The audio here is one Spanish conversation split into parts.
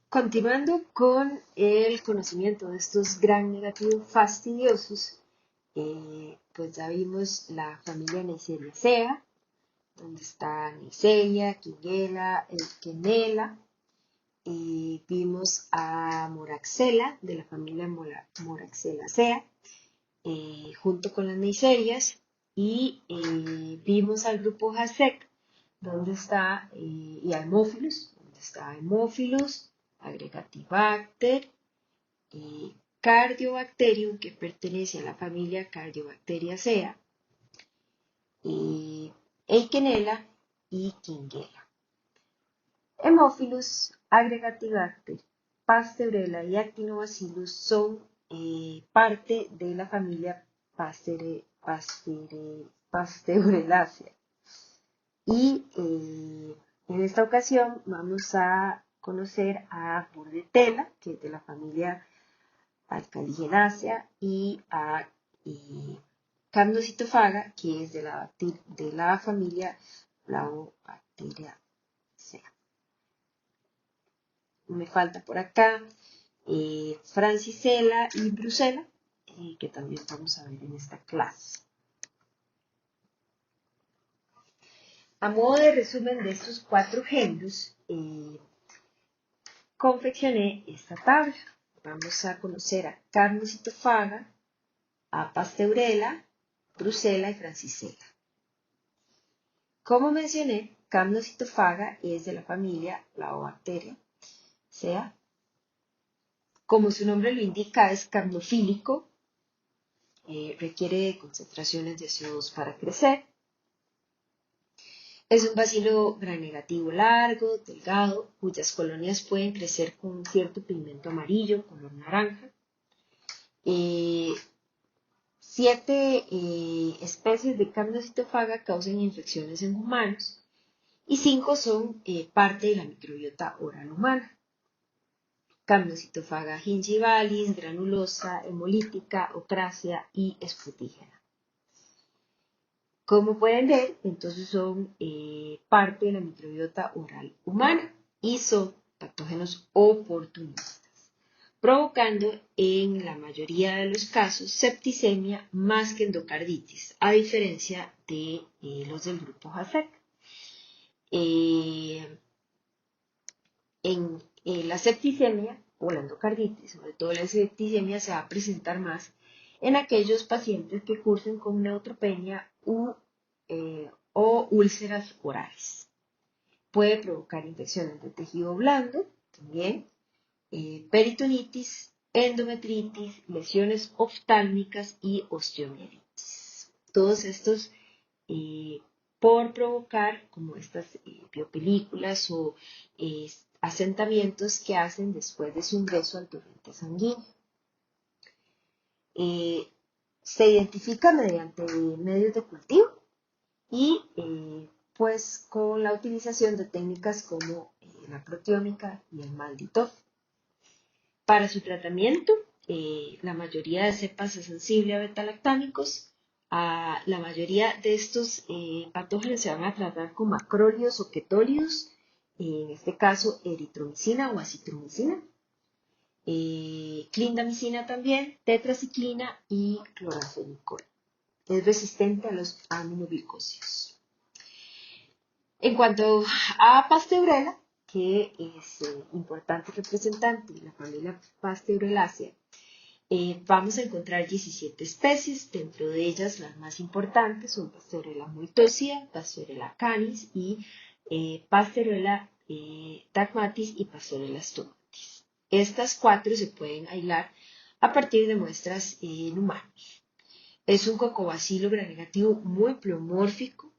Continuando con el conocimiento de estos gran negativos fastidiosos, pues ya vimos la familia Neisseria, donde está Neisseria, Quinguela, Quenela. Vimos a Moraxella, de la familia Moraxellacea, junto con las Neisserias. Y vimos al grupo Hasek, donde está, y Haemophilus, donde está Haemophilus, Agregatibacter, Cardiobacterium, que pertenece a la familia Cardiobacteriaceae, Eikenella y Quinguela. Haemophilus, Agregatibacter, Pasteurella y Actinobacillus son parte de la familia Pasteurelaceae. Y en esta ocasión vamos a conocer a Bordetella, que es de la familia Alcaligenaceae, y a Capnocitofaga, que es de la familia Laobacteriaceae. Me falta por acá Francisella y Brucella, que también vamos a ver en esta clase. A modo de resumen de estos 4 géneros, confeccioné esta tabla. Vamos a conocer a Capnocitofaga, a Pasteurella, Brucella y Francisella. Como mencioné, Capnocitofaga es de la familia Laobacteriaceae. Como su nombre lo indica, es capnofílico, requiere de concentraciones de CO2 para crecer. Es un bacilo granegativo largo, delgado, cuyas colonias pueden crecer con cierto pigmento amarillo, color naranja. 7 especies de Capnocitofaga causan infecciones en humanos y 5 son parte de la microbiota oral humana. Capnocitofaga gingivalis, granulosa, hemolítica, ocrácea y esputígena. Como pueden ver, entonces son parte de la microbiota oral humana y son patógenos oportunistas, provocando en la mayoría de los casos septicemia más que endocarditis, a diferencia de los del grupo Hasek. En la septicemia o la endocarditis, sobre todo la septicemia, se va a presentar más en aquellos pacientes que cursen con neutropenia o úlceras orales. Puede provocar infecciones de tejido blando, también, peritonitis, endometritis, lesiones oftálmicas y osteomielitis. Todos estos por provocar como estas biopelículas o asentamientos que hacen después de su ingreso al torrente sanguíneo. Se identifica mediante medios de cultivo y pues con la utilización de técnicas como la proteómica y el malditol. Para su tratamiento, la mayoría de cepas es sensible a betalactámicos. La mayoría de estos patógenos se van a tratar con macrólidos o ketólidos, en este caso eritromicina o acitromicina, clindamicina también, tetraciclina y cloranfenicol. Es resistente a los aminoglicosidos. En cuanto a Pasteurella, que es importante representante de la familia Pasteurelaceae, vamos a encontrar 17 especies, dentro de ellas las más importantes son Pasteurella multocida, Pasteurella canis y Pasteurella dagmatis y Pasteurella stomatis. Estas 4 se pueden aislar a partir de muestras en humanos. Es un cocobacilo granegativo muy pleomórfico,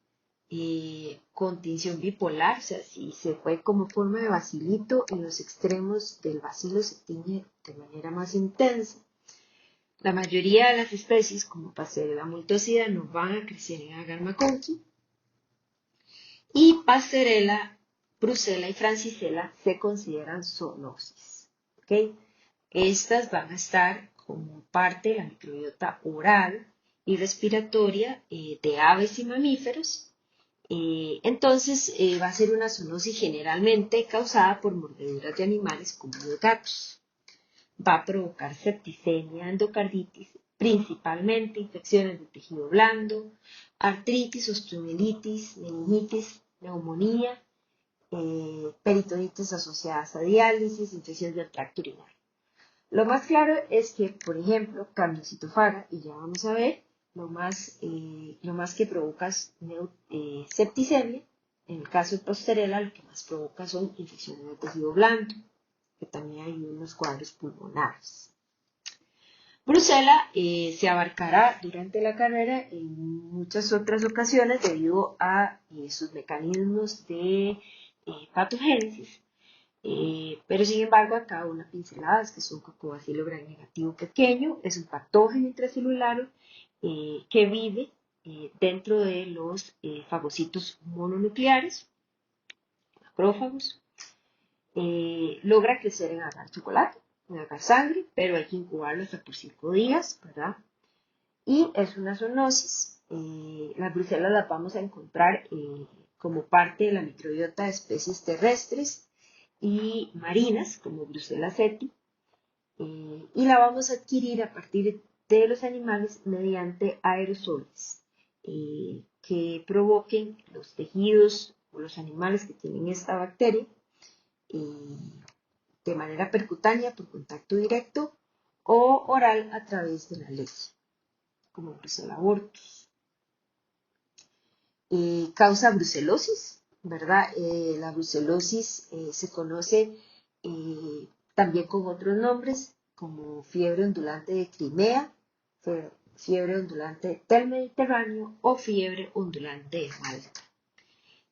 con tinción bipolar, o sea, si se fue como forma de bacilito, en los extremos del bacilo se tiñe de manera más intensa. La mayoría de las especies, como Pasteurella multocida, no van a crecer en agar maconchi. Y Pasteurella, Brucella y Francisella se consideran zoonosis. ¿Okay? Estas van a estar como parte de la microbiota oral y respiratoria de aves y mamíferos. Entonces va a ser una zoonosis generalmente causada por mordeduras de animales como los gatos. Va a provocar septicemia, endocarditis, principalmente infecciones de tejido blando, artritis, osteomielitis, meningitis, neumonía, peritonitis asociadas a diálisis, infecciones del tracto urinario. Lo más claro es que, por ejemplo, Cambiocytophara, y ya vamos a ver, lo más que provoca es septicemia. En el caso de Posterella, lo que más provoca son infecciones de tejido blando, que también hay unos cuadros pulmonares. Brucela se abarcará durante la carrera en muchas otras ocasiones debido a sus mecanismos de patogénesis, pero sin embargo acá una pincelada es que es un cocobacilo gram negativo pequeño, es un patógeno intracelular que vive dentro de los fagocitos mononucleares, macrófagos. Logra crecer en agar chocolate, en agar sangre, pero hay que incubarlo hasta por 5 días, ¿verdad? Y es una zoonosis. Las brucelas las vamos a encontrar como parte de la microbiota de especies terrestres y marinas, como Brucella seti, y la vamos a adquirir a partir de los animales mediante aerosoles que provoquen los tejidos o los animales que tienen esta bacteria de manera percutánea por contacto directo o oral a través de la leche, como Brucella abortus. Causa brucelosis, ¿verdad? La brucelosis se conoce también con otros nombres, como fiebre ondulante de Crimea, fiebre ondulante del Mediterráneo o fiebre ondulante de Malta.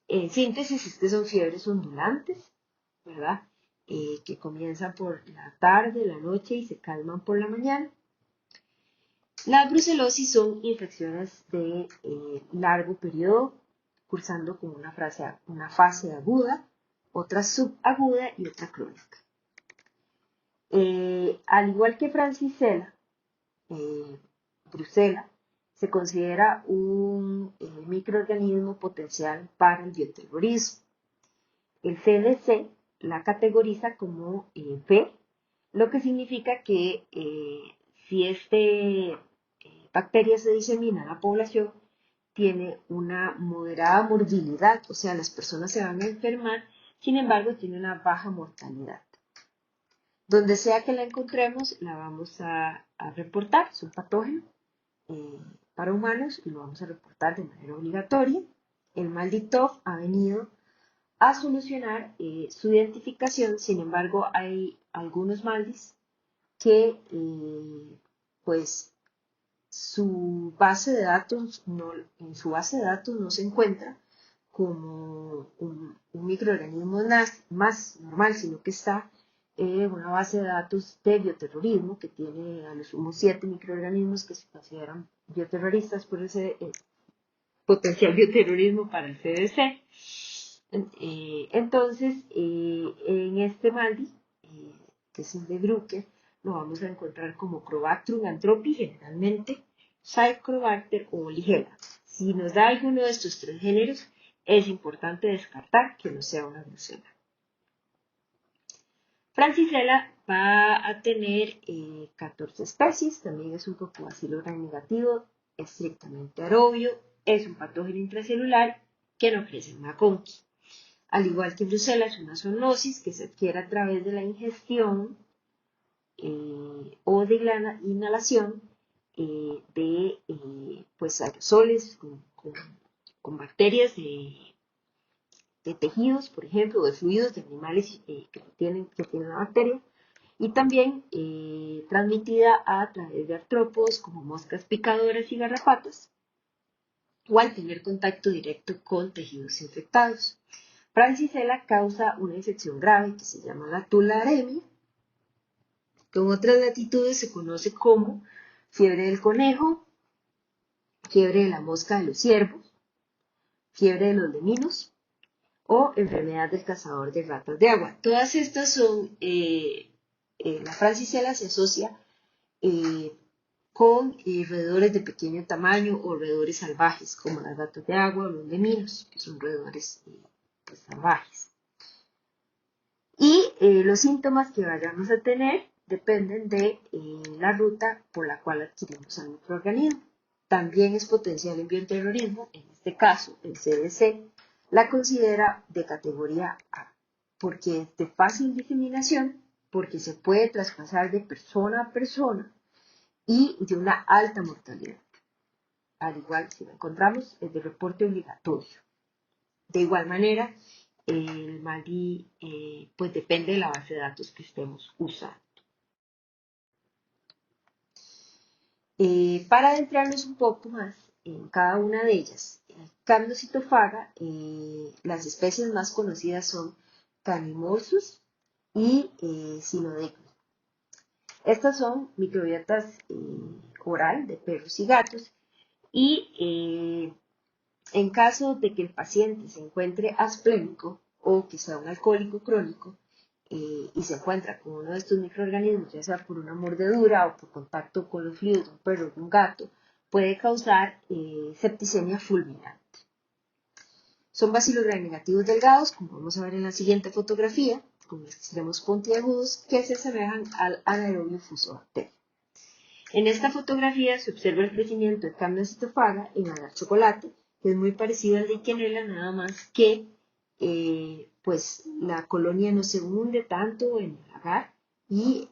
En síntesis, estas son fiebres ondulantes, ¿verdad? Que comienzan por la tarde, la noche y se calman por la mañana. Las brucelosis son infecciones de largo periodo, cursando con una fase aguda, otra subaguda y otra crónica. Al igual que Francisella, Brucella se considera un microorganismo potencial para el bioterrorismo. El CDC la categoriza como B, lo que significa que si esta bacteria se disemina en la población, tiene una moderada morbilidad, o sea, las personas se van a enfermar, sin embargo, tiene una baja mortalidad. Donde sea que la encontremos, la vamos a reportar, es un patógeno para humanos y lo vamos a reportar de manera obligatoria. El Malditov ha venido a solucionar su identificación, sin embargo, hay algunos maldis que pues en su base de datos no se encuentra como un microorganismo más normal, sino que está en una base de datos de bioterrorismo que tiene a lo sumo 7 microorganismos que se consideran bioterroristas por ese potencial bioterrorismo para el CDC. Entonces, en este maldi, que es el de Bruker, lo vamos a encontrar como Crobactrum anthropi, generalmente, Cyclobacter o Ligella. Si nos da alguno de estos 3 géneros, es importante descartar que no sea una brucela. Francisella va a tener 14 especies, también es un cocobacilo gram negativo, estrictamente aerobio, es un patógeno intracelular que no crece en Maconqui. Al igual que Brucella, es una zoonosis que se adquiere a través de la ingestión o de la inhalación de pues aerosoles con bacterias de tejidos, por ejemplo, o de fluidos de animales que tienen la bacteria, y también transmitida a través de artrópodos como moscas picadoras y garrapatas, o al tener contacto directo con tejidos infectados. Francisella causa una infección grave que se llama la tularemia, que en otras latitudes se conoce como fiebre del conejo, fiebre de la mosca de los ciervos, fiebre de los leminos o enfermedad del cazador de ratas de agua. Todas estas son, la francisella se asocia con roedores de pequeño tamaño o roedores salvajes, como las gatas de agua o los leminos, que son roedores pues, salvajes. Y los síntomas que vayamos a tener dependen de la ruta por la cual adquirimos al microorganismo. También es potencial en bioterrorismo, en este caso el CDC la considera de categoría A, porque es de fácil diseminación, porque se puede traspasar de persona a persona y de una alta mortalidad. Al igual, si lo encontramos, es de reporte obligatorio. De igual manera, el MALDI pues depende de la base de datos que estemos usando. Para adentrarnos un poco más en cada una de ellas, Camptocytophaga, las especies más conocidas son Canimorsus y Cynodectis. Estas son microbiotas oral de perros y gatos y en caso de que el paciente se encuentre asplénico o que sea un alcohólico crónico y se encuentra con uno de estos microorganismos, ya sea por una mordedura o por contacto con los fluidos de un perro o de un gato, puede causar septicemia fulminante. Son bacilos gram negativos delgados, como vamos a ver en la siguiente fotografía, con extremos puntiagudos que se asemejan al anaerobio fusobacterio. En esta fotografía se observa el crecimiento de Camptocytophaga en agar chocolate, que es muy parecido al de Quinella, nada más que pues la colonia no se hunde tanto en el agar y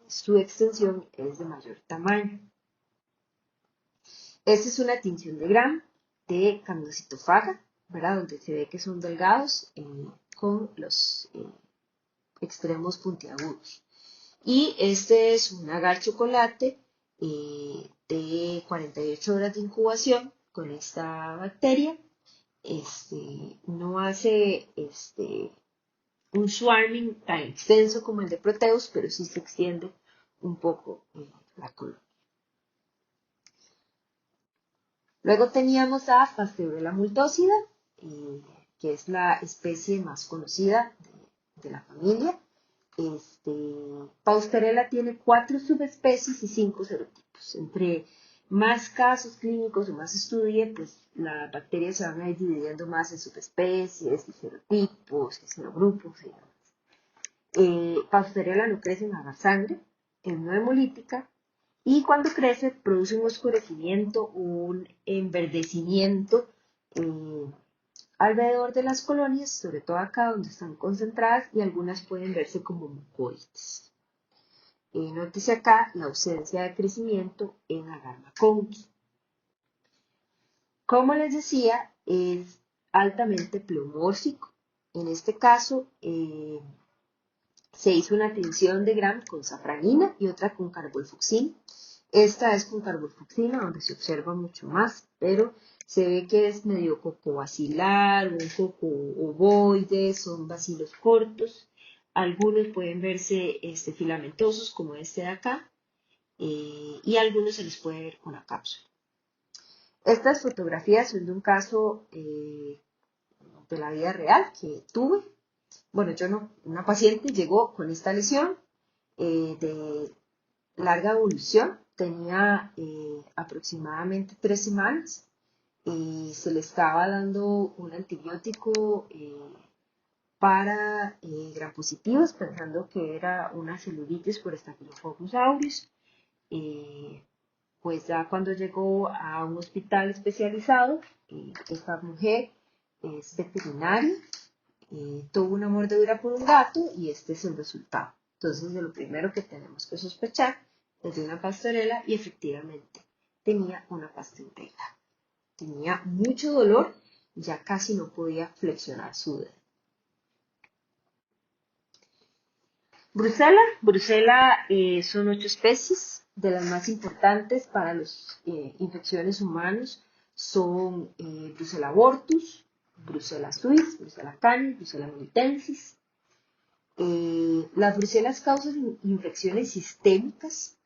su extensión es de mayor tamaño. Esta es una tinción de Gram de Camptocytophaga, ¿verdad? Donde se ve que son delgados con los extremos puntiagudos. Y este es un agar chocolate de 48 horas de incubación con esta bacteria. No hace un swarming tan extenso como el de Proteus, pero sí se extiende un poco la colonia. Luego teníamos a Pasteurella multocida, que es la especie más conocida de la familia. Pasteurella tiene 4 subespecies y 5 serotipos. Entre más casos clínicos o más estudie, pues las bacterias se van a ir dividiendo más en subespecies, y serotipos, y serogrupos y demás. Pasteurella no crece en agar sangre, es no hemolítica, y cuando crece produce un oscurecimiento, un enverdecimiento alrededor de las colonias, sobre todo acá donde están concentradas, y algunas pueden verse como mucoides. Nótese acá la ausencia de crecimiento en agar maconchi. Como les decía, es altamente pleomórfico. En este caso, se hizo una tinción de Gram con safranina y otra con carbolfuxina. Esta es con carbolfuxina, donde se observa mucho más, pero se ve que es medio cocobacilar, un coco ovoide, son bacilos cortos. Algunos pueden verse filamentosos, como este de acá, y a algunos se les puede ver con la cápsula. Estas fotografías son de un caso de la vida real que tuve. Bueno, yo no, una paciente llegó con esta lesión de larga evolución, tenía aproximadamente 3 semanas y se le estaba dando un antibiótico para gram positivos, pensando que era una celulitis por Staphylococcus aureus. Pues ya cuando llegó a un hospital especializado, esta mujer es veterinaria, tuvo una mordedura por un gato y este es el resultado. Entonces, de lo primero que tenemos que sospechar es de una pastorela y efectivamente tenía una pastorela. Tenía mucho dolor, ya casi no podía flexionar su dedo. Brucela son 8 especies, de las más importantes para las infecciones humanos son Brucella abortus, Brucella suis, Brucella canis, Brucella militensis. Las brucelas causan infecciones sistémicas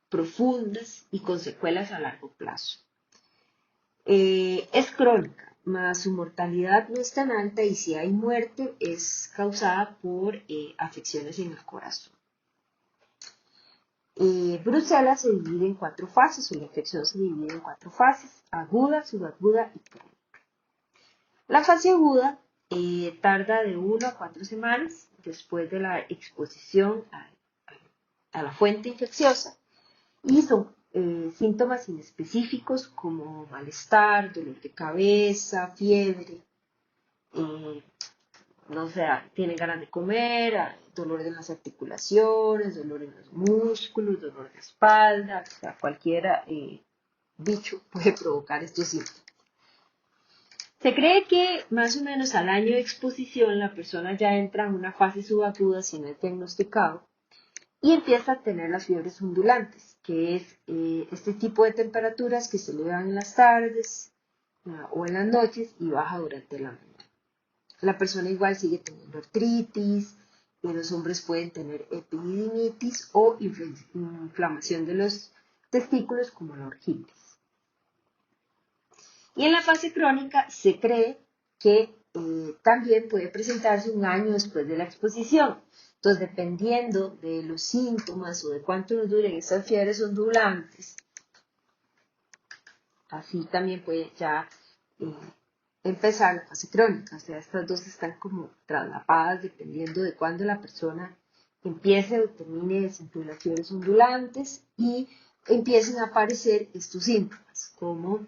profundas y con secuelas a largo plazo. Es crónica, mas su mortalidad no es tan alta y si hay muerte es causada por afecciones en el corazón. Bruselas se divide en 4 fases, o la infección se divide en 4 fases: aguda, subaguda y crónica. La fase aguda tarda de 1 a 4 semanas después de la exposición a la fuente infecciosa, y son síntomas inespecíficos como malestar, dolor de cabeza, fiebre, no sé, tienen ganas de comer, dolor en las articulaciones, dolor en los músculos, dolor de espalda, o sea, cualquier bicho puede provocar estos síntomas. Se cree que más o menos al año de exposición la persona ya entra en una fase subaguda si no es diagnosticado y empieza a tener las fiebres ondulantes, que es este tipo de temperaturas que se elevan en las tardes o en las noches y baja durante la mañana. La persona igual sigue teniendo artritis, los hombres pueden tener epididimitis o inflamación de los testículos como la orquitis. Y en la fase crónica se cree que también puede presentarse un año después de la exposición. Entonces, dependiendo de los síntomas o de cuánto nos duren esas fiebres ondulantes, así también puede ya empezar la fase crónica. O sea, estas dos están como traslapadas dependiendo de cuándo la persona empiece o termine de sentir las fiebres ondulantes y empiecen a aparecer estos síntomas, como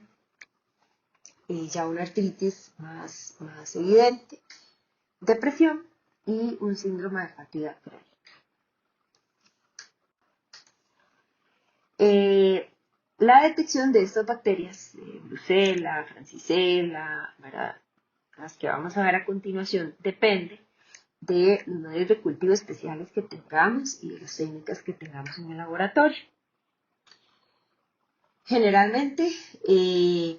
ya una artritis más evidente, depresión y un síndrome de fatiga crónica. La detección de estas bacterias, Brucella, Francisella, las que vamos a ver a continuación, depende de los medios de cultivo especiales que tengamos y de las técnicas que tengamos en el laboratorio. Generalmente,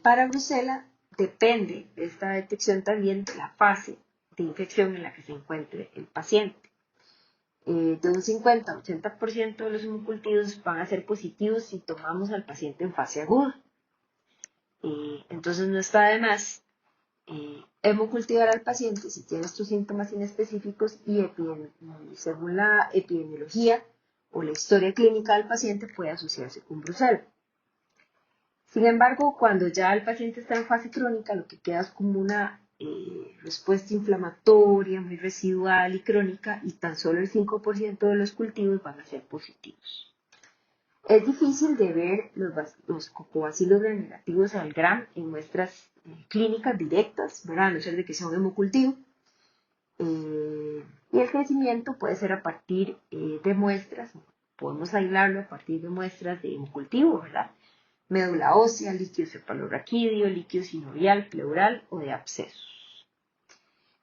para Brucella, depende de esta detección también de la fase de infección en la que se encuentre el paciente. De un 50 a 80% de los hemocultivos van a ser positivos si tomamos al paciente en fase aguda. Entonces no está de más hemocultivar al paciente si tiene estos síntomas inespecíficos y según la epidemiología o la historia clínica del paciente puede asociarse con Brucella. Sin embargo, cuando ya el paciente está en fase crónica, lo que queda es como una respuesta inflamatoria muy residual y crónica, y tan solo el 5% de los cultivos van a ser positivos. Es difícil de ver los cocobacilos gram-negativos al gram en muestras clínicas directas, ¿verdad? A no ser de que sea un hemocultivo. Y el crecimiento puede ser a partir de muestras, podemos aislarlo a partir de muestras de hemocultivo, ¿verdad? Médula ósea, líquido cefalorraquídeo, líquido sinovial, pleural o de abscesos.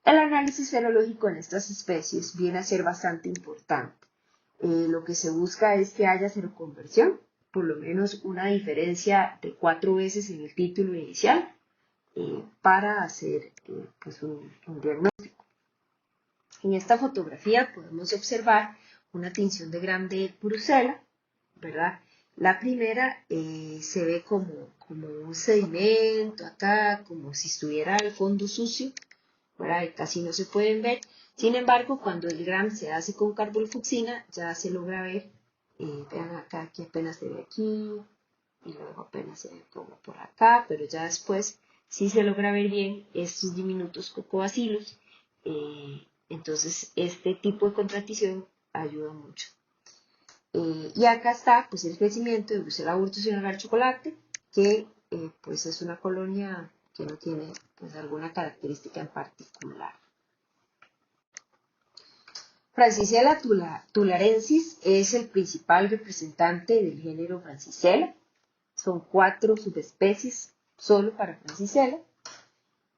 El análisis serológico en estas especies viene a ser bastante importante. Lo que se busca es que haya seroconversión, por lo menos una diferencia de 4 veces en el título inicial, para hacer pues un diagnóstico. En esta fotografía podemos observar una tinción de gram de Brucella, ¿verdad? La primera se ve como un sedimento acá, como si estuviera el fondo sucio, ¿verdad? Y casi no se pueden ver. Sin embargo, cuando el gram se hace con carbulfuxina, ya se logra ver. Vean acá que apenas se ve aquí, y luego apenas se ve como por acá, pero ya después sí se logra ver bien estos diminutos cocobacilos. Entonces, este tipo de contracción ayuda mucho. Y acá está pues el crecimiento de Brucella abortus y agar chocolate, que pues es una colonia que no tiene pues alguna característica en particular. Francisella tularensis es el principal representante del género Francisella. Son 4 subespecies solo para Francisella.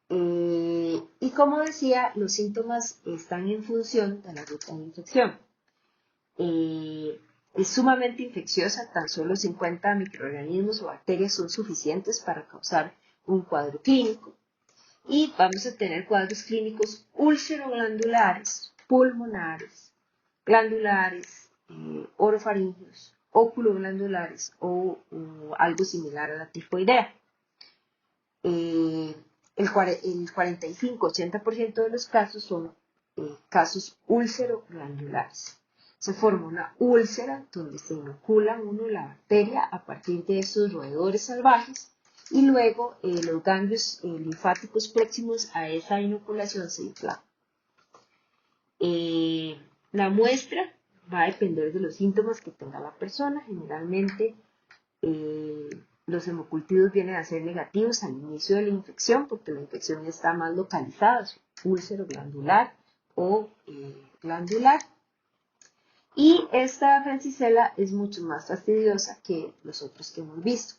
Y como decía, los síntomas están en función de la ruta de infección. Es sumamente infecciosa, tan solo 50 microorganismos o bacterias son suficientes para causar un cuadro clínico. Y vamos a tener cuadros clínicos úlceroglandulares, pulmonares, glandulares, orofaringeos, oculoglandulares o algo similar a la tifoidea. El 45-80% de los casos son casos úlceroglandulares. se forma una úlcera donde se inocula uno la bacteria a partir de estos roedores salvajes y luego los ganglios linfáticos próximos a esa inoculación se inflaman. La muestra va a depender de los síntomas que tenga la persona. Generalmente los hemocultivos vienen a ser negativos al inicio de la infección porque la infección está más localizada, úlcero glandular o glandular. Y esta francisela es mucho más fastidiosa que los otros que hemos visto.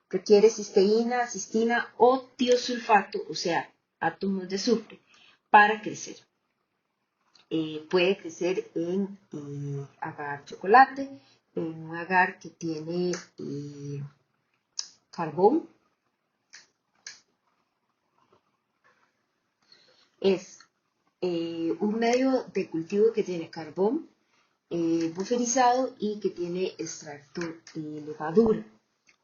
Requiere cisteína, cistina o tiosulfato, o sea, átomos de azufre, para crecer. Puede crecer en agar chocolate, en un agar que tiene carbón. Es un medio de cultivo que tiene carbón buferizado y que tiene extracto de levadura.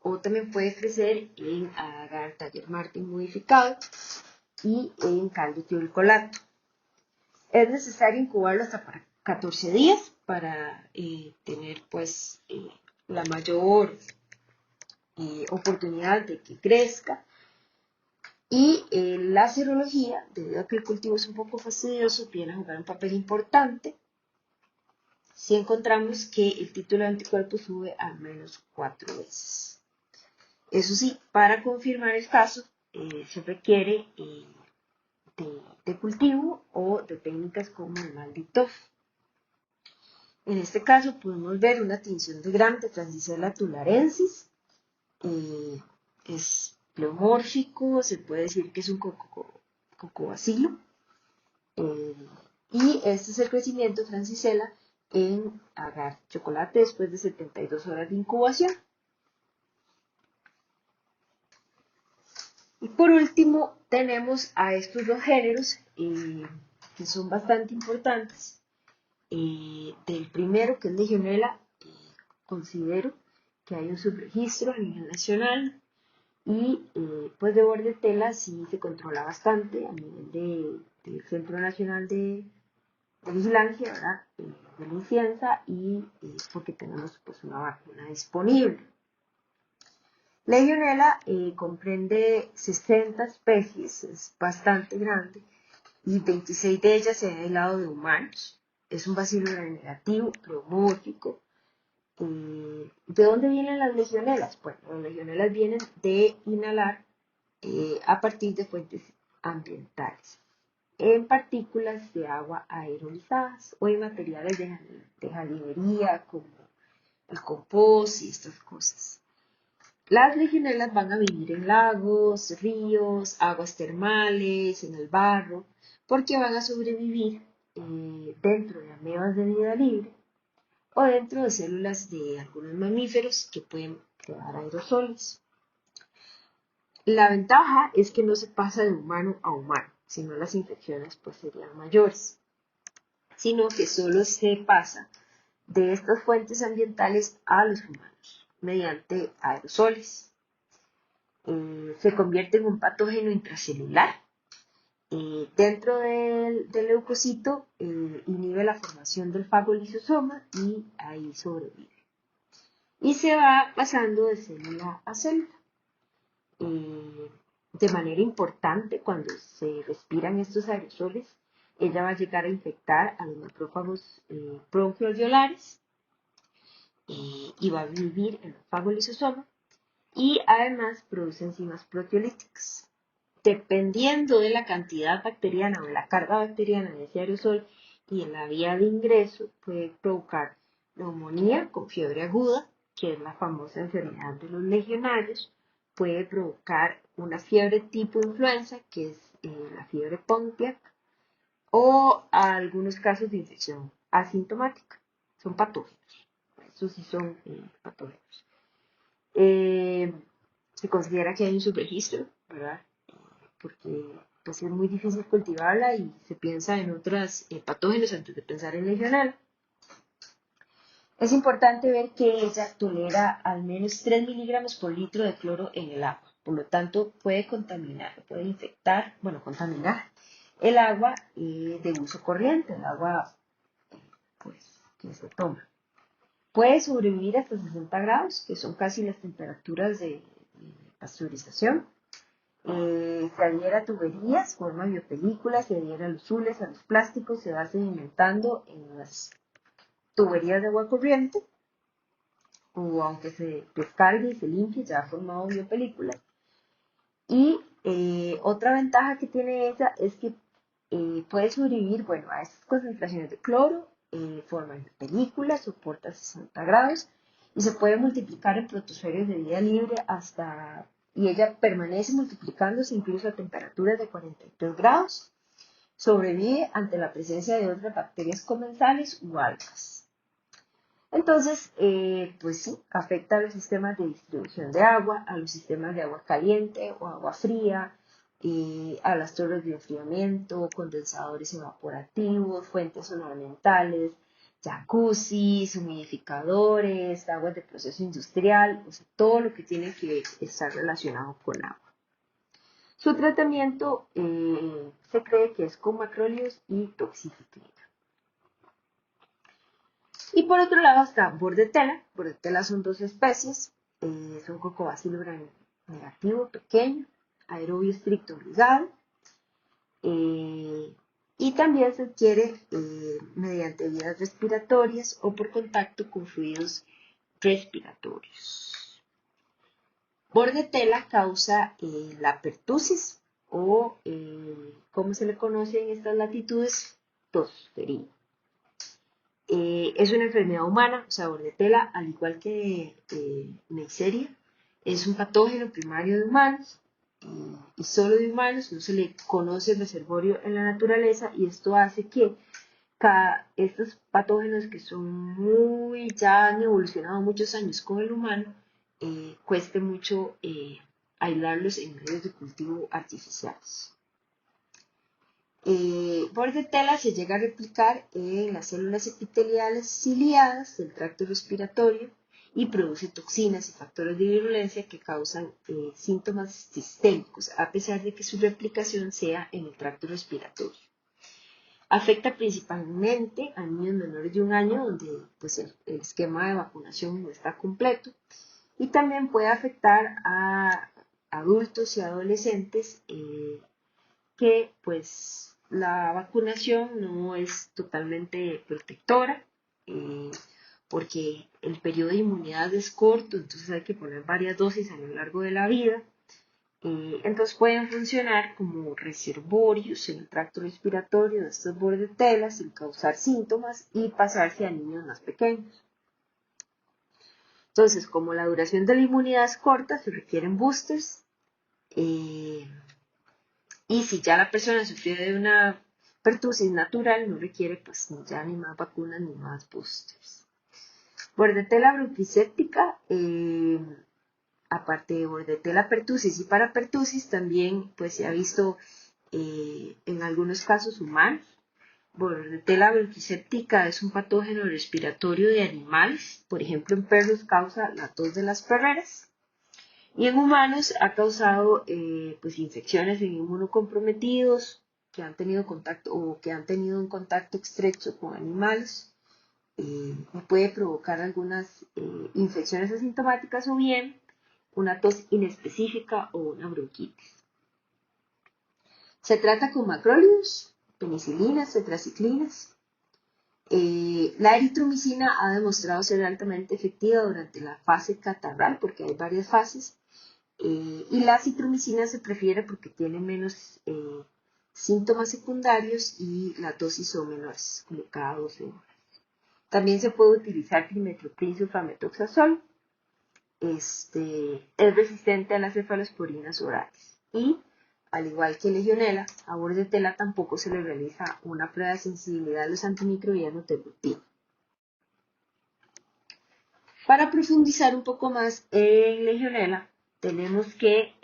O también puede crecer en agar Taller Martin modificado y en caldo tiolcolato. Es necesario incubarlo hasta para 14 días para tener pues la mayor oportunidad de que crezca. Y la serología, debido a que el cultivo es un poco fastidioso, viene a jugar un papel importante si encontramos que el título de anticuerpos sube al menos 4 veces. Eso sí, para confirmar el caso se requiere de cultivo o de técnicas como el maldito. En este caso podemos ver una tinción de Gram de Francisella tularensis. Es pleomórfico, se puede decir que es un cocobacilo. Y este es el crecimiento de Francisella en agar chocolate después de 72 horas de incubación. Y por último tenemos a estos dos géneros que son bastante importantes. Del primero, que es Legionella, considero que hay un subregistro a nivel nacional y pues de Bordetella sí se controla bastante a nivel del Centro Nacional de Vigilancia, ¿verdad? De la influenza y porque tenemos pues una vacuna disponible. Legionella comprende 60 especies, es bastante grande y 26 de ellas se han aislado de humanos. Es un bacilo negativo, pleomórfico. ¿De dónde vienen las legionelas? Bueno, las legionelas vienen de inhalar a partir de fuentes ambientales, en partículas de agua aerolizadas o en materiales de jardinería como el compost y estas cosas. Las legionelas van a vivir en lagos, ríos, aguas termales, en el barro, porque van a sobrevivir dentro de amebas de vida libre o dentro de células de algunos mamíferos que pueden crear aerosoles. La ventaja es que no se pasa de humano a humano, sino las infecciones pues serían mayores, sino que solo se pasa de estas fuentes ambientales a los humanos mediante aerosoles. Se convierte en un patógeno intracelular. Dentro del leucocito inhibe la formación del fagolisosoma y ahí sobrevive. Y se va pasando de célula a célula. De manera importante, cuando se respiran estos aerosoles, ella va a llegar a infectar a los macrófagos bronquioalveolares y va a vivir en el fagolisosoma y además produce enzimas proteolíticas. Dependiendo de la cantidad bacteriana o de la carga bacteriana de ese aerosol y en la vía de ingreso, puede provocar neumonía con fiebre aguda, que es la famosa enfermedad de los legionarios. Puede provocar una fiebre tipo influenza, que es la fiebre Pontiac, o algunos casos de infección asintomática. Son patógenos. Estos sí son patógenos. Se considera que hay un subregistro, ¿verdad? Porque pues, es muy difícil cultivarla y se piensa en otros patógenos antes de pensar en legionela. Es importante ver que ella tolera al menos 3 miligramos por litro de cloro en el agua. Por lo tanto, puede contaminar el agua de uso corriente, el agua pues, que se toma. Puede sobrevivir hasta 60 grados, que son casi las temperaturas de pasteurización. Se adhiere a tuberías, forma biopelículas, se adhiere a los zules, a los plásticos, se va sedimentando en las tuberías de agua corriente, o aunque se descargue y se limpie, ya ha formado biopelículas. Y otra ventaja que tiene ella es que puede sobrevivir, bueno, a estas concentraciones de cloro, forman películas, soporta 60 grados y se puede multiplicar en protozoarios de vida libre y ella permanece multiplicándose incluso a temperaturas de 43 grados. Sobrevive ante la presencia de otras bacterias comensales u algas. Entonces, pues sí, afecta a los sistemas de distribución de agua, a los sistemas de agua caliente o agua fría, a las torres de enfriamiento, condensadores evaporativos, fuentes ornamentales, jacuzzis, humidificadores, aguas de proceso industrial, o sea, todo lo que tiene que estar relacionado con agua. Su tratamiento se cree que es con macrólidos y toxiciclina. Y por otro lado está bordetela. Bordetela son dos especies. Es un cocobacilo gram negativo, pequeño, aerobio estricto obligado. Y también se adquiere mediante vías respiratorias o por contacto con fluidos respiratorios. Bordetela causa la pertusis o, como se le conoce en estas latitudes, tosferina. Es una enfermedad humana, o sea, bordetela, al igual que Neisseria, es un patógeno primario de humanos y solo de humanos, no se le conoce el reservorio en la naturaleza y esto hace que estos patógenos que ya han evolucionado muchos años con el humano, cueste mucho aislarlos en medios de cultivo artificiales. Bordetela se llega a replicar en las células epiteliales ciliadas del tracto respiratorio y produce toxinas y factores de virulencia que causan síntomas sistémicos, a pesar de que su replicación sea en el tracto respiratorio. Afecta principalmente a niños menores de 1 año, donde pues, el esquema de vacunación no está completo, y también puede afectar a adultos y adolescentes que pues la vacunación no es totalmente protectora porque el periodo de inmunidad es corto, entonces hay que poner varias dosis a lo largo de la vida. Entonces pueden funcionar como reservorios en el tracto respiratorio de estos bordetelas sin causar síntomas y pasarse a niños más pequeños. Entonces, como la duración de la inmunidad es corta, se requieren boosters. Y si ya la persona sufrió de una pertusis natural, no requiere pues ya ni más vacunas ni más boosters. Bordetela bronquicéptica, aparte de bordetela pertussis y parapertussis, también pues se ha visto en algunos casos humanos. Bordetela bronquicéptica es un patógeno respiratorio de animales, por ejemplo en perros causa la tos de las perreras. Y en humanos ha causado pues, infecciones en inmunocomprometidos que han tenido contacto o que han tenido un contacto estrecho con animales y puede provocar algunas infecciones asintomáticas o bien una tos inespecífica o una bronquitis. Se trata con macrólidos, penicilinas, tetraciclinas. La eritromicina ha demostrado ser altamente efectiva durante la fase catarral porque hay varias fases. Y la citromicina se prefiere porque tiene menos síntomas secundarios y las dosis son menores, como cada 12 horas. También se puede utilizar trimetroprim sulfametoxazol. Es resistente a las cefalosporinas orales. Y, al igual que Legionella, a bordetela tampoco se le realiza una prueba de sensibilidad a los antimicrobianos de rutina. Para profundizar un poco más en Legionella, tenemos que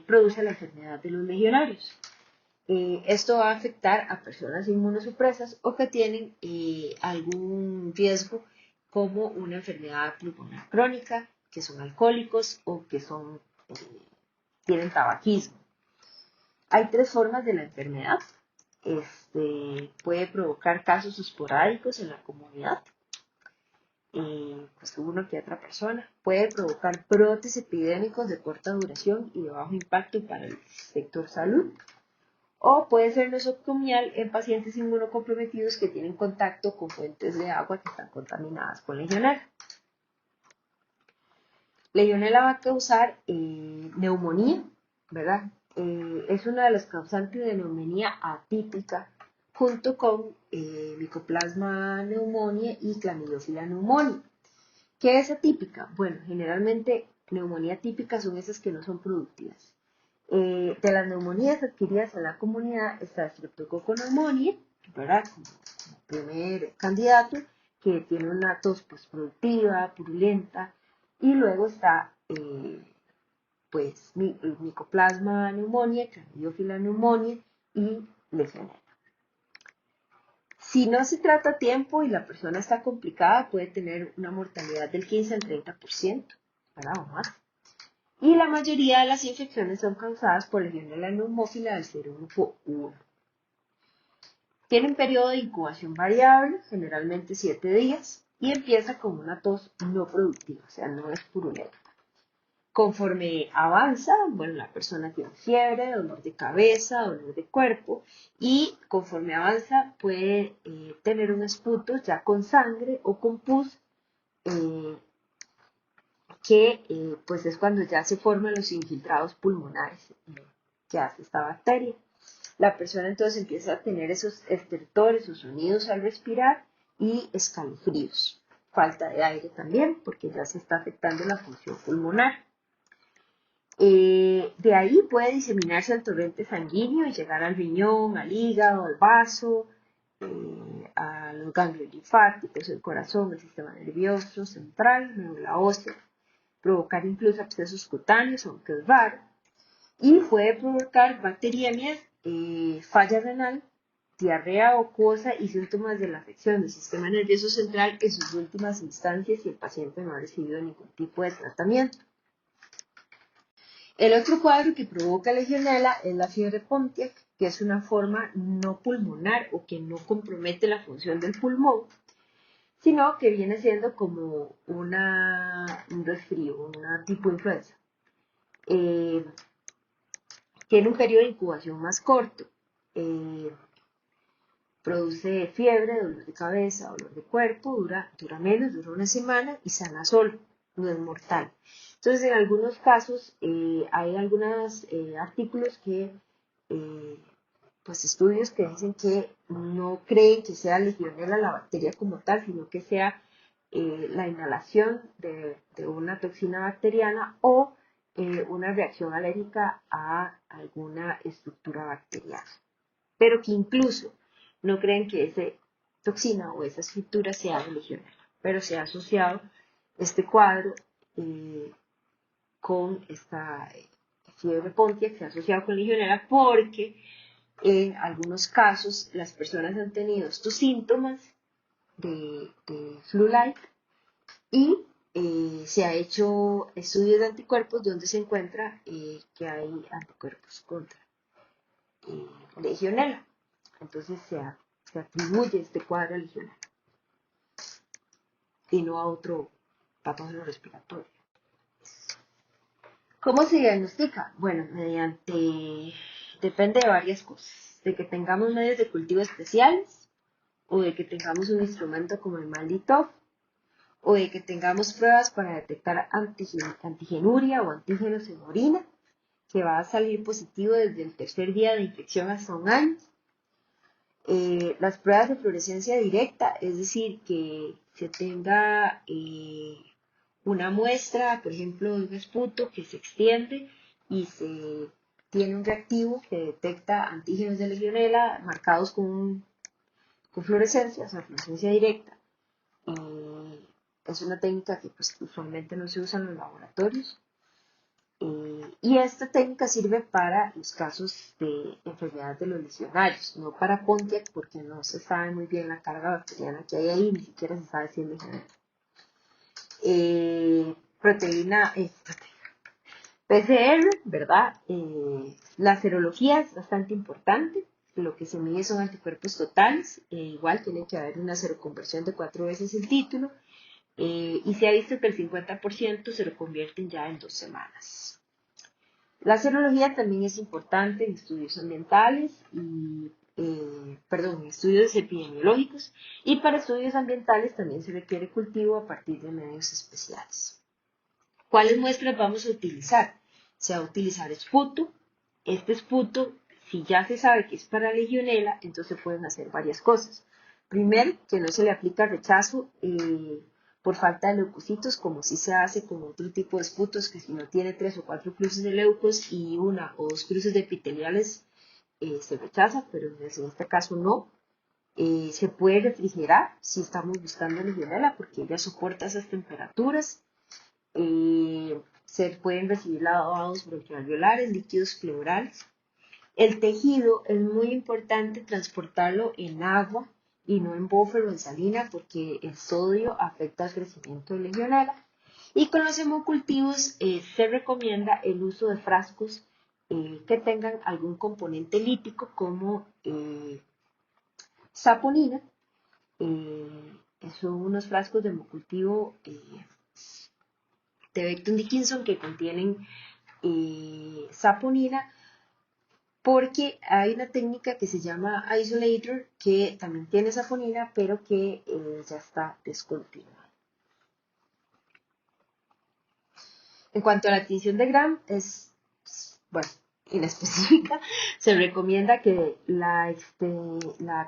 produce la enfermedad de los legionarios. Esto va a afectar a personas inmunosupresas o que tienen algún riesgo como una enfermedad pulmonar crónica, que son alcohólicos o que tienen tabaquismo. Hay 3 formas de la enfermedad. Puede provocar casos esporádicos en la comunidad. pues uno que otra persona. Puede provocar brotes epidémicos de corta duración y de bajo impacto para el sector salud. O puede ser nosocomial en pacientes inmunocomprometidos que tienen contacto con fuentes de agua que están contaminadas con legionela. Legionela va a causar neumonía, ¿verdad? Es una de las causantes de neumonía atípica junto con Mycoplasma pneumoniae y Chlamydophila pneumoniae. ¿Qué es atípica? Bueno, generalmente neumonía típica son esas que no son productivas. De las neumonías adquiridas en la comunidad está Streptococcus pneumoniae, ¿verdad? Como primer candidato, que tiene una tos pues, productiva, purulenta, y luego está pues el Mycoplasma pneumoniae, Chlamydophila pneumoniae y Legionella. Si no se trata a tiempo y la persona está complicada, puede tener una mortalidad del 15 al 30%, ¿verdad? O más. Y la mayoría de las infecciones son causadas por Legionella pneumófila del serogrupo 1. Tiene un periodo de incubación variable, generalmente 7 días, y empieza con una tos no productiva, o sea, no es purulenta. Conforme avanza, bueno, la persona tiene fiebre, dolor de cabeza, dolor de cuerpo, y conforme avanza puede tener un esputo ya con sangre o con pus, que pues es cuando ya se forman los infiltrados pulmonares que hace esta bacteria. La persona entonces empieza a tener esos estertores o sonidos al respirar y escalofríos. Falta de aire también, porque ya se está afectando la función pulmonar. De ahí puede diseminarse al torrente sanguíneo y llegar al riñón, al hígado, al vaso, a los ganglios linfáticos, el corazón, el sistema nervioso central, médula ósea, provocar incluso abscesos cutáneos, aunque es raro, y puede provocar bacteriemias, falla renal, diarrea acuosa y síntomas de la afección del sistema nervioso central en sus últimas instancias si el paciente no ha recibido ningún tipo de tratamiento. El otro cuadro que provoca legionela es la fiebre Pontiac, que es una forma no pulmonar o que no compromete la función del pulmón, sino que viene siendo como un resfrío, una tipo influenza. Tiene un periodo de incubación más corto. Produce fiebre, dolor de cabeza, dolor de cuerpo, dura menos, dura una semana y sana solo, no es mortal. Entonces, en algunos casos hay algunos artículos que, pues estudios que dicen que no creen que sea legionela la bacteria como tal, sino que sea la inhalación de una toxina bacteriana o una reacción alérgica a alguna estructura bacteriana. Pero que incluso no creen que esa toxina o esa estructura sea de legionela, pero se ha asociado este cuadro con esta fiebre Pontiac, se ha asociado con legionela porque en algunos casos las personas han tenido estos síntomas de flu-like y se ha hecho estudios de anticuerpos donde se encuentra que hay anticuerpos contra legionela. Entonces se atribuye este cuadro a legionela y no a otro patógeno respiratorio. ¿Cómo se diagnostica? Bueno, depende de varias cosas, de que tengamos medios de cultivo especiales o de que tengamos un instrumento como el Malditov o de que tengamos pruebas para detectar antigenuria o antígenos en orina, que va a salir positivo desde el tercer día de infección hasta un año. Las pruebas de fluorescencia directa, es decir, que se tenga una muestra, por ejemplo, de un esputo que se extiende y se tiene un reactivo que detecta antígenos de legionela marcados con fluorescencia, o sea, fluorescencia directa. Es una técnica que pues, usualmente no se usa en los laboratorios. Y esta técnica sirve para los casos de enfermedad de los legionarios, no para Pontiac porque no se sabe muy bien la carga bacteriana que hay ahí, ni siquiera se sabe si es legionario. Proteína, PCR, ¿verdad? La serología es bastante importante, lo que se mide son anticuerpos totales, igual tiene que haber una seroconversión de 4 veces el título, y se ha visto que el 50% se lo convierten ya en 2 semanas. La serología también es importante en estudios ambientales y, en estudios epidemiológicos, y para estudios ambientales también se requiere cultivo a partir de medios especiales. ¿Cuáles muestras vamos a utilizar? Se va a utilizar esputo. Este esputo, si ya se sabe que es para legionela, entonces pueden hacer varias cosas. Primero, que no se le aplica rechazo por falta de leucocitos, como si se hace con otro tipo de esputos, que si no tiene 3 o 4 cruces de leucos y 1 o 2 cruces de epiteliales, se rechaza, pero en este caso no. Se puede refrigerar si estamos buscando legionela, porque ella soporta esas temperaturas. Se pueden recibir lavados bronquialveolares, líquidos pleurales. El tejido es muy importante transportarlo en agua y no en buffer o en salina, porque el sodio afecta al crecimiento de legionela. Y con los hemocultivos se recomienda el uso de frascos que tengan algún componente lípico como saponina. Son unos frascos de hemocultivo de Becton Dickinson que contienen saponina, porque hay una técnica que se llama isolator que también tiene saponina, pero que ya está descontinuada. En cuanto a la tinción de Gram, es, bueno, inespecífica. Se recomienda que la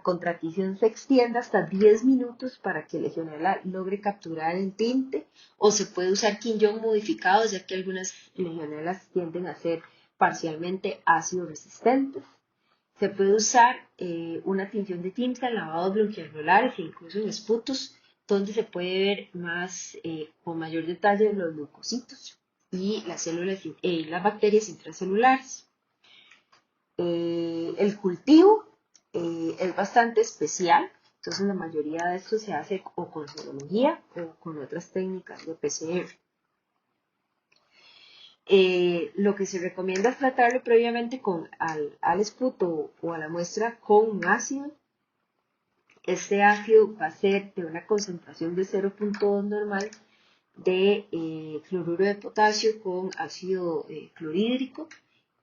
contracción se extienda hasta 10 minutos para que legionela logre capturar el tinte, o se puede usar quinjón modificado, ya que algunas legionelas tienden a ser parcialmente ácido resistentes. Se puede usar una tinción de tinta en lavados bronquialveolares e incluso en esputos, donde se puede ver más con mayor detalle los leucocitos y las células y las bacterias intracelulares. El cultivo es bastante especial, entonces la mayoría de esto se hace o con serología o con otras técnicas de PCR. Lo que se recomienda es tratarlo previamente al esputo o a la muestra con un ácido. Este ácido va a ser de una concentración de 0.2 normal de cloruro de potasio con ácido clorhídrico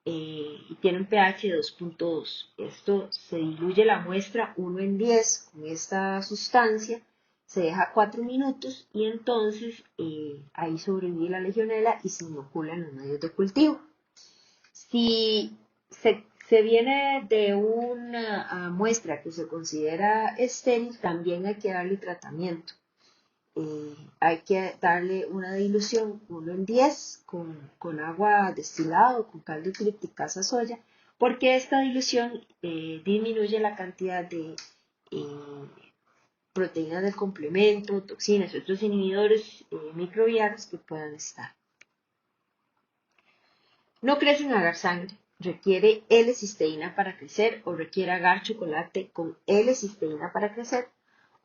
y tiene un pH de 2.2. Esto se diluye la muestra 1 en 10 con esta sustancia, se deja 4 minutos y entonces ahí sobrevive la legionela y se inocula en los medios de cultivo. Si se viene de una muestra que se considera estéril, también hay que darle tratamiento. Hay que darle una dilución 1 en 10 con agua destilada o con caldo de triticasa soya, porque esta dilución disminuye la cantidad de proteínas del complemento, toxinas y otros inhibidores microbianos que puedan estar. No crece en agar sangre, requiere L-cisteína para crecer o requiere agar chocolate con L-cisteína para crecer,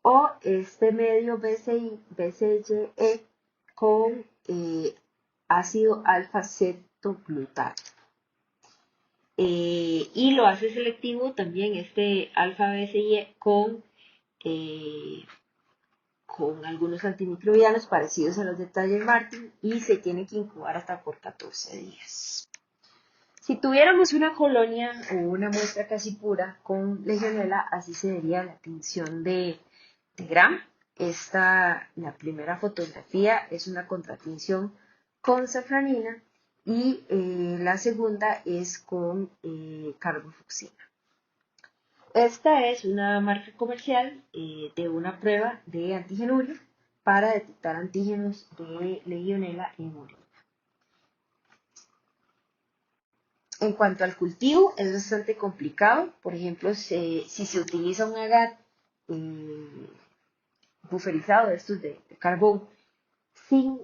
o este medio BCYE con ácido alfa-cetoglutato. Y lo hace selectivo también este alfa-BCYE con algunos antimicrobianos parecidos a los de Taller Martin, y se tiene que incubar hasta por 14 días. Si tuviéramos una colonia o una muestra casi pura con legionela, así se vería la tinción de Gram. La primera fotografía es una contratinción con safranina y la segunda es con carbofucsina. Esta es una marca comercial de una prueba de antigenuria para detectar antígenos de legionela en orina. En cuanto al cultivo, es bastante complicado. Por ejemplo, si se utiliza un agar buferizado de estos de carbón sin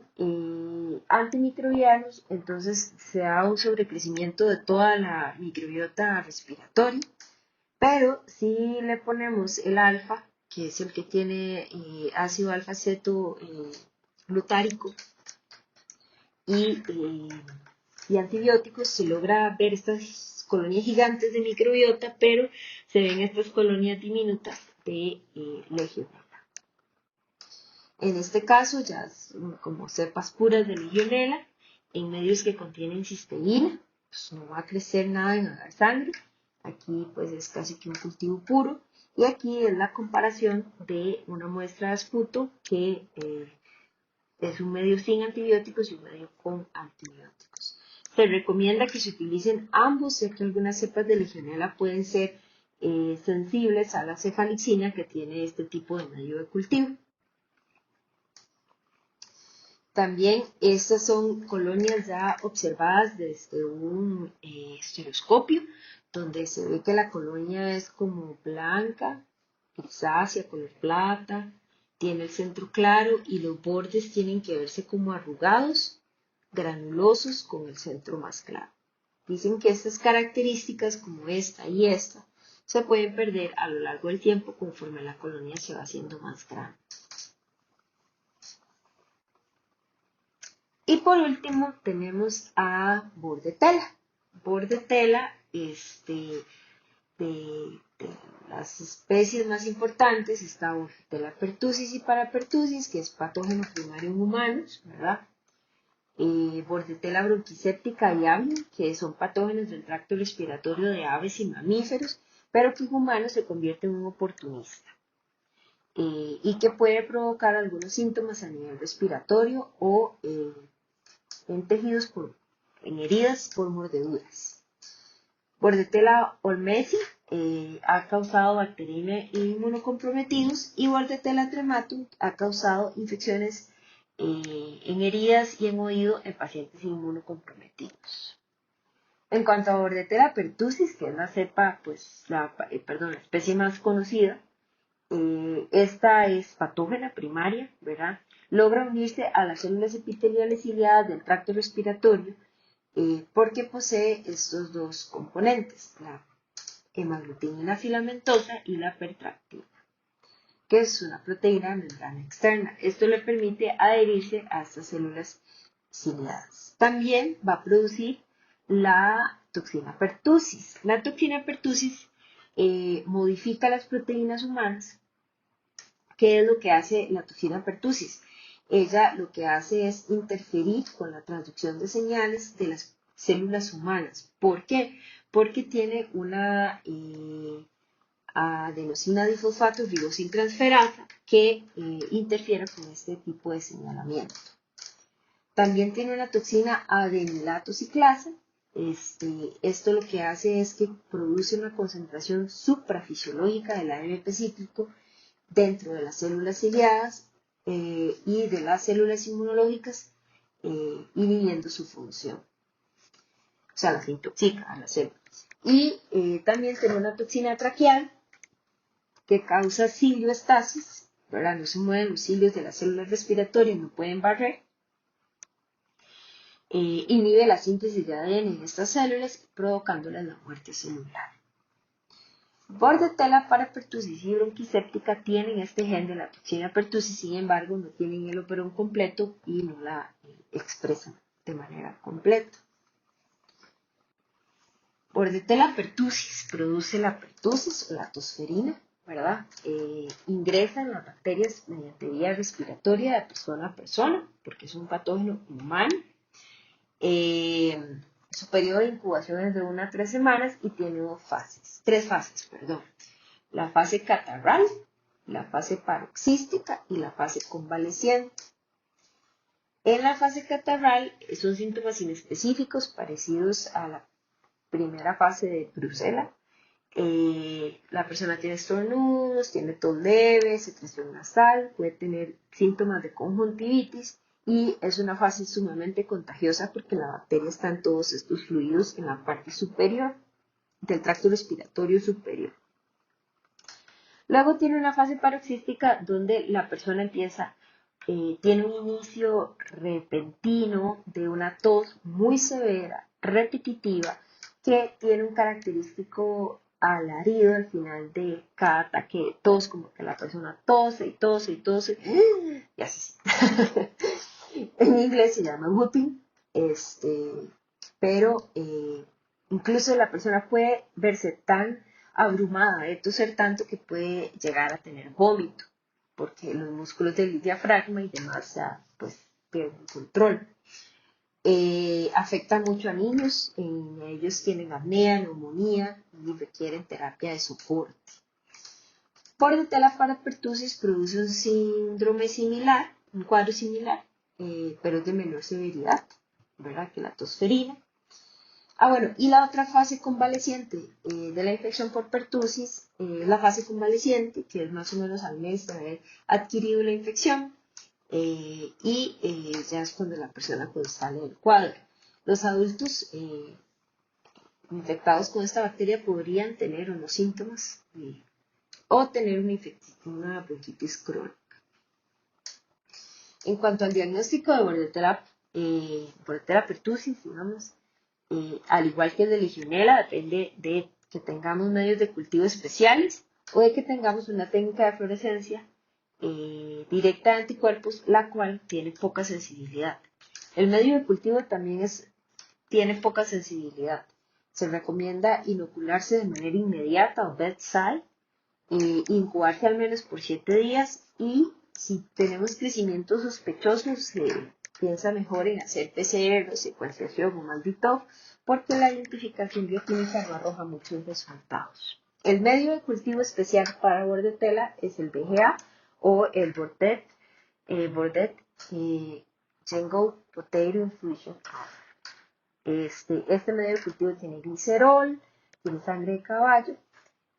antimicrobianos, entonces se da un sobrecrecimiento de toda la microbiota respiratoria. Pero si le ponemos el alfa, que es el que tiene ácido alfa-ceto glutárico y antibióticos, se logra ver estas colonias gigantes de microbiota, pero se ven estas colonias diminutas de legionela. En este caso, ya es como cepas puras de Legionella, en medios que contienen cisteína, pues no va a crecer nada en agar sangre. Aquí pues es casi que un cultivo puro. Y aquí es la comparación de una muestra de esputo que es un medio sin antibióticos y un medio con antibióticos. Se recomienda que se utilicen ambos, ya que algunas cepas de Legionella pueden ser sensibles a la cefalixina que tiene este tipo de medio de cultivo. También estas son colonias ya observadas desde un estereoscopio, donde se ve que la colonia es como blanca, grisácea, color plata, tiene el centro claro y los bordes tienen que verse como arrugados, granulosos, con el centro más claro. Dicen que estas características, como esta y esta, se pueden perder a lo largo del tiempo conforme la colonia se va haciendo más grande. Y por último tenemos a bordetela. Bordetela, de las especies más importantes está Bordetella pertussis y parapertussis, que es patógeno primario en humanos, ¿verdad? Bordetella bronquiséptica y avium, que son patógenos del tracto respiratorio de aves y mamíferos, pero que en humanos se convierte en un oportunista. Y que puede provocar algunos síntomas a nivel respiratorio o en tejidos, en heridas por mordeduras. Bordetella olmesi ha causado bacteriemia e inmunocomprometidos y Bordetella trematum ha causado infecciones en heridas y en oído en pacientes inmunocomprometidos. En cuanto a Bordetella pertussis, que es la cepa, pues, la especie más conocida, esta es patógena primaria, ¿verdad? Logra unirse a las células epiteliales ciliadas del tracto respiratorio porque posee estos dos componentes, la hemaglutinina filamentosa y la pertractina, que es una proteína de membrana externa. Esto le permite adherirse a estas células ciliadas. También va a producir la toxina pertussis. La toxina pertussis modifica las proteínas humanas. ¿Qué es lo que hace la toxina pertussis? Ella lo que hace es interferir con la transducción de señales de las células humanas. ¿Por qué? Porque tiene una adenosina difosfato ribosintransferasa que interfiere con este tipo de señalamiento. También tiene una toxina adenilato ciclasa. Esto lo que hace es que produce una concentración suprafisiológica del AMP cítrico dentro de las células ciliadas y de las células inmunológicas, inhibiendo su función. O sea, las intoxica a las células. Y también tiene una toxina traqueal que causa cilioestasis, ¿verdad? No se mueven los cilios de las células respiratorias, no pueden barrer. Inhibe la síntesis de ADN en estas células, provocándoles la muerte celular. Bordetella parapertussis y bronquiséptica tienen este gen de la toxina pertussis, sin embargo, no tienen el operón completo y no la expresan de manera completa. Bordetella pertussis produce la pertussis o la tosferina, ¿verdad? Ingresa en las bacterias mediante vía respiratoria de persona a persona, porque es un patógeno humano. Su periodo de incubación es de 1 a 3 semanas y tiene tres fases. La fase catarral, la fase paroxística y la fase convaleciente. En la fase catarral son síntomas inespecíficos parecidos a la primera fase de brucela. La persona tiene estornudos, tiene tos leve, secreción nasal, puede tener síntomas de conjuntivitis y es una fase sumamente contagiosa porque la bacteria está en todos estos fluidos en la parte superior del tracto respiratorio superior. Luego tiene una fase paroxística donde la persona tiene un inicio repentino de una tos muy severa, repetitiva, que tiene un característico alarido al final de cada ataque de tos, como que la persona tose y tose y tose, y así. En inglés se llama whooping, pero incluso la persona puede verse tan abrumada de toser tanto que puede llegar a tener vómito. porque los músculos del diafragma y demás ya pues pierden control. Afecta mucho a niños, ellos tienen apnea, neumonía y requieren terapia de soporte. Bordetella para pertussis produce un síndrome similar, un cuadro similar, pero es de menor severidad, ¿verdad?, que la tosferina. Bueno, y la otra fase convaleciente de la infección por pertussis, la fase convaleciente, que es más o menos al mes de haber adquirido la infección, ya es cuando la persona pues sale del cuadro. Los adultos infectados con esta bacteria podrían tener unos síntomas o tener una bronquitis crónica. En cuanto al diagnóstico de Bordetella pertussis, digamos, al igual que el de Legionella, depende de que tengamos medios de cultivo especiales o de que tengamos una técnica de fluorescencia directa de anticuerpos, la cual tiene poca sensibilidad. El medio de cultivo también tiene poca sensibilidad. Se recomienda inocularse de manera inmediata o bedside, incubarse al menos por 7 días y si tenemos crecimientos sospechosos, se piensa mejor en hacer PCR o secuenciación o MALDI-TOF porque la identificación bioquímica no arroja muchos resultados. El medio de cultivo especial para Bordetella es el BGA o el Bordet Jango Potato Infusion. Este medio de cultivo tiene glicerol, tiene sangre de caballo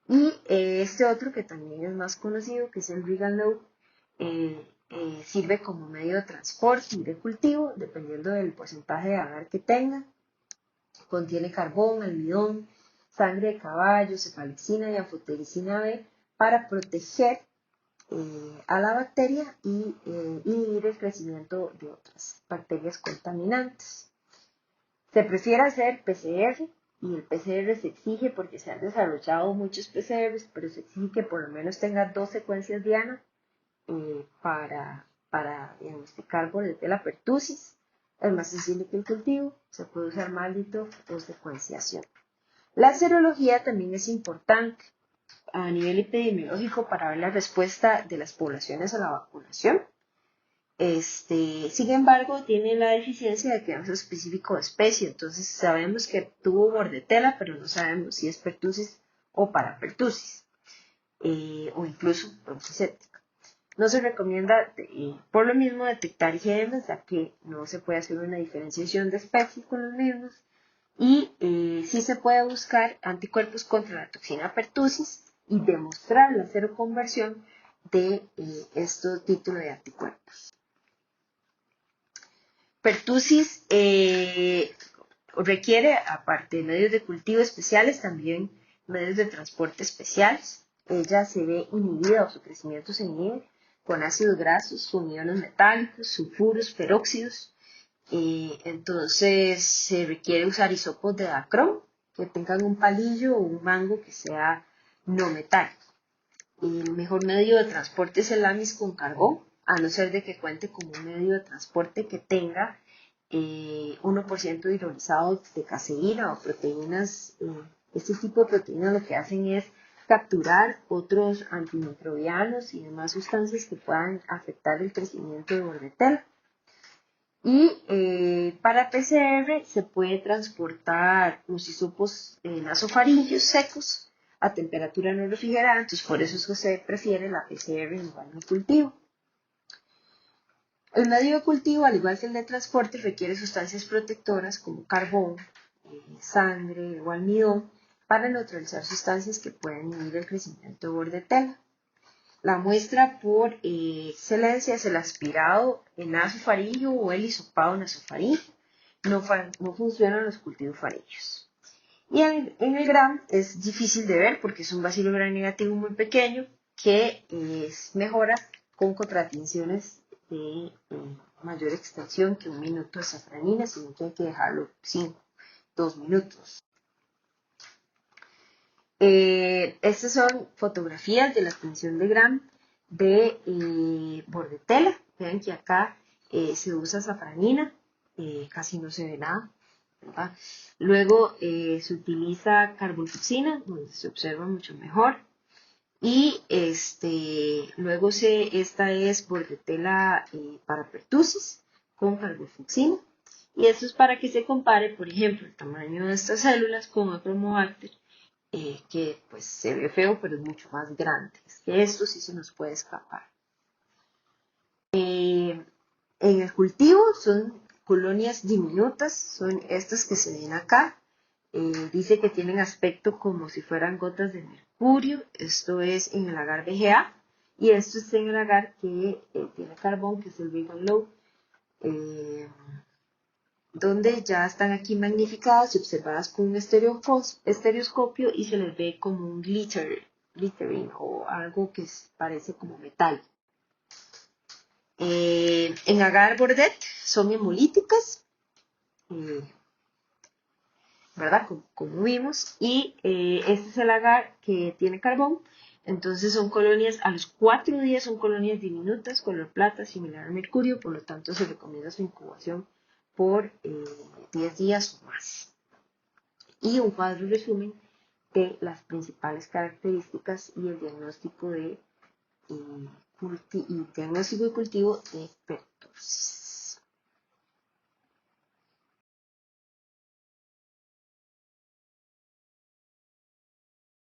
y este otro que también es más conocido, que es el Regal sirve como medio de transporte y de cultivo, dependiendo del porcentaje de agar que tenga. Contiene carbón, almidón, sangre de caballo, cefalexina y anfotericina B para proteger a la bacteria y inhibir el crecimiento de otras bacterias contaminantes. Se prefiere hacer PCR y el PCR se exige porque se han desarrollado muchos PCRs, pero se exige que por lo menos tenga 2 secuencias Diana para diagnosticar Bordetella pertussis. Es más sensible que el cultivo, se puede usar MALDI-TOF o secuenciación. La serología también es importante a nivel epidemiológico para ver la respuesta de las poblaciones a la vacunación. Sin embargo, tiene la deficiencia de que no es específico de especie, entonces sabemos que tuvo Bordetella, pero no sabemos si es pertussis o parapertussis, o incluso broncocéptica. No se recomienda, por lo mismo, detectar IgM, ya que no se puede hacer una diferenciación de especies con los mismos, y sí se puede buscar anticuerpos contra la toxina pertussis y demostrar la seroconversión de estos títulos de anticuerpos. Pertussis requiere, aparte de medios de cultivo especiales, también medios de transporte especiales. Ella se ve inhibida o su crecimiento se inhibe con ácidos grasos, con iones metálicos, sulfuros, peróxidos. Entonces se requiere usar hisopos de dacron que tengan un palillo o un mango que sea no metálico. El mejor medio de transporte es el AMIS con carbón, a no ser de que cuente con un medio de transporte que tenga 1% hidrolizado de caseína o proteínas. Este tipo de proteínas lo que hacen es capturar otros antimicrobianos y demás sustancias que puedan afectar el crecimiento de Bordetella. Y para PCR se puede transportar los hisopos nasofaringeos secos a temperatura no refrigerada, entonces por eso es que se prefiere la PCR en lugar de cultivo. El medio de cultivo, al igual que el de transporte, requiere sustancias protectoras como carbón, sangre o almidón para neutralizar sustancias que pueden inhibir el crecimiento de Bordetella. La muestra por excelencia es el aspirado nasofaríngeo o el hisopado nasofaríngeo. No funcionan los cultivos faríneos. Y en el gram es difícil de ver porque es un bacilo gram negativo muy pequeño que mejora con contracciones de mayor extensión que 1 minuto de safranina, sino que hay que dejarlo 2 minutos. Estas son fotografías de la extensión de gram de Bordetella. Vean que acá se usa safranina, casi no se ve nada, ¿verdad? Luego se utiliza carbotoxina, donde se observa mucho mejor. Y luego esta es bordetela para pertussis con carbofucsina. Y esto es para que se compare, por ejemplo, el tamaño de estas células con Acromobacter, que pues se ve feo, pero es mucho más grande. Es que esto sí se nos puede escapar. En el cultivo son colonias diminutas, son estas que se ven acá. Dice que tienen aspecto como si fueran gotas de mercurio. Esto es en el agar BGA. Y esto es en el agar que tiene carbón, que es el Big and Low, donde ya están aquí magnificadas y observadas con un estereoscopio y se les ve como un glittering o algo que parece como metal. En agar bordet son hemolíticas, eh, ¿verdad? Como vimos. Y este es el agar que tiene carbón. Entonces son colonias, a los 4 días son colonias diminutas, color plata, similar al mercurio, por lo tanto se recomienda su incubación por 10 días o más. Y un cuadro resumen de las principales características y el diagnóstico y cultivo de pertussis.